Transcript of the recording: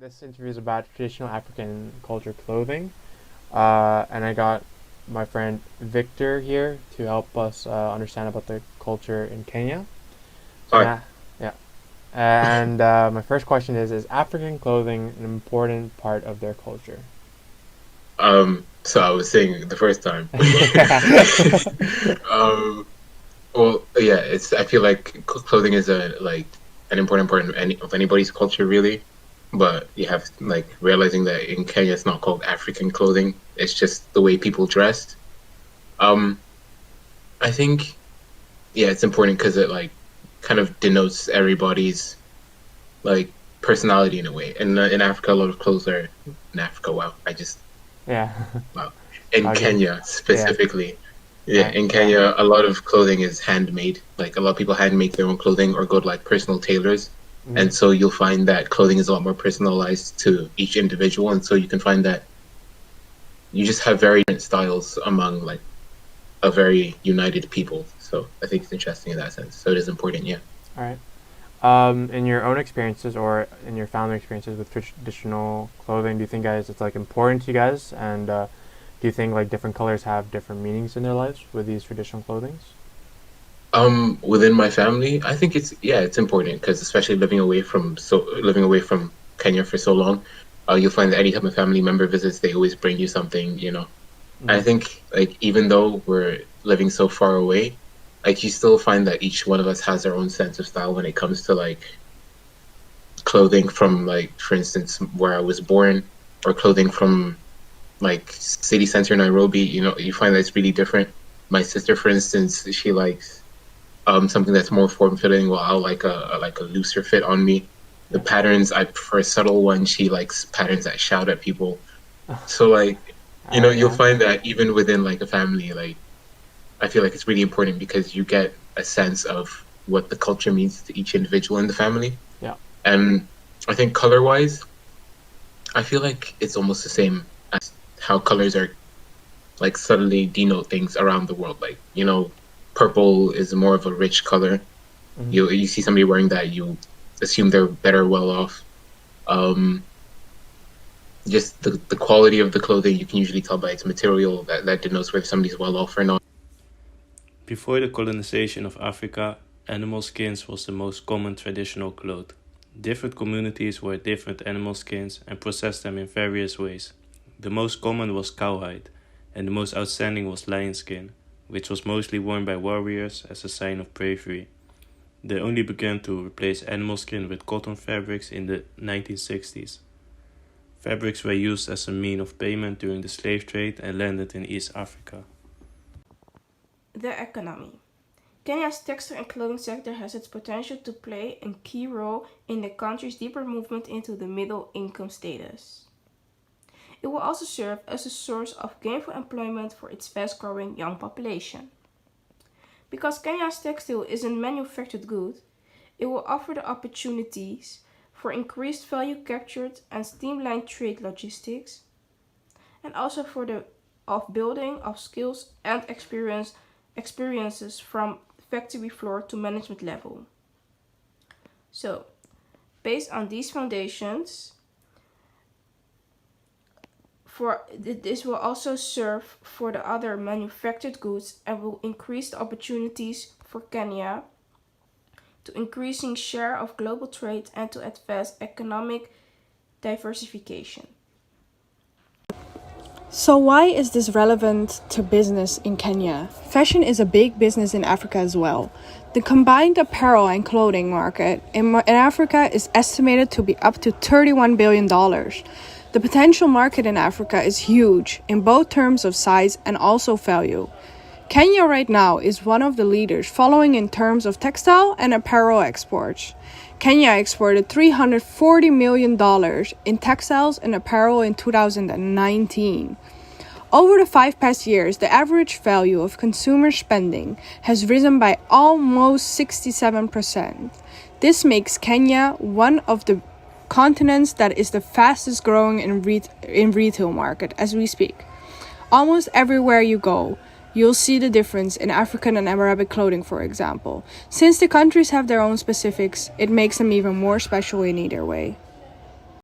This interview is about traditional African culture clothing, and I got my friend Victor here to help us understand about the culture in Kenya. So, Hi. yeah. And my first question is African clothing an important part of their culture? So I was saying the first time. Um, well, yeah, I feel like clothing is a like an important part of anybody's culture, really. But you have like realizing that in Kenya it's not called African clothing. It's just the way people dress. Um, I think yeah, it's important because it like kind of denotes everybody's like personality in a way. And in Africa, a lot of clothes are in Africa. Wow, I just Yeah. wow. In Okay. Kenya Yeah. specifically. All Yeah, right. in Yeah. Kenya, a lot of clothing is handmade. Like a lot of people hand make their own clothing or go to like personal tailors. Mm-hmm. And so you'll find that clothing is a lot more personalized to each individual. And so you can find that you just have very different styles among like a very united people. So I think it's interesting in that sense. So it is important, yeah. All right. In your own experiences or in your family experiences with traditional clothing, do you think, guys, it's like important to you guys? And do you think like different colors have different meanings in their lives with these traditional clothings? Within my family, I think it's yeah, it's important because especially living away from Kenya for so long, you'll find that anytime a family member visits, they always bring you something, you know. And I Mm-hmm. think like even though we're living so far away, like you still find that each one of us has our own sense of style when it comes to like clothing from like for instance where I was born or clothing from like city center Nairobi, you know, you find that it's really different. My sister, for instance, she likes something that's more form fitting, while I'll like a looser fit on me. The Yeah. patterns I prefer a subtle one. She likes patterns that shout at people. So like, All you know, right. you'll Yeah. find that even within like a family, like I feel like it's really important because you get a sense of what the culture means to each individual in the family. Yeah. And I think color wise, I feel like it's almost the same as how colors are like subtly denote things around the world. Like, you know, purple is more of a rich color. Mm-hmm. You see somebody wearing that, you assume they're better well off. Um, just the quality of the clothing, you can usually tell by its material that denotes whether somebody's well off or not. Before the colonization of Africa, animal skins was the most common traditional cloth. Different communities wore different animal skins and processed them in various ways. The most common was cowhide, and the most outstanding was lion skin, which was mostly worn by warriors as a sign of bravery. They only began to replace animal skin with cotton fabrics in the 1960s. Fabrics were used as a mean of payment during the slave trade and landed in East Africa. The economy. Kenya's textile and clothing sector has its potential to play a key role in the country's deeper movement into the middle income status. It will also serve as a source of gainful employment for its fast growing young population. Because Kenya's textile is a manufactured good, it will offer the opportunities for increased value captured and streamlined trade logistics, and also for the building of skills and experiences from factory floor to management level. So, based on these foundations, this will also serve for the other manufactured goods and will increase the opportunities for Kenya to increasing share of global trade and to advance economic diversification. So, why is this relevant to business in Kenya? Fashion is a big business in Africa as well. The combined apparel and clothing market in Africa is estimated to be up to $31 billion. The potential market in Africa is huge in both terms of size and also value. Kenya right now is one of the leaders following in terms of textile and apparel exports. Kenya exported $340 million in textiles and apparel in 2019. Over the past 5 years, the average value of consumer spending has risen by almost 67%. This makes Kenya one of the continents that is the fastest growing in retail market as we speak. Almost everywhere you go, you'll see the difference in African and Arabic clothing, for example. Since the countries have their own specifics, it makes them even more special in either way.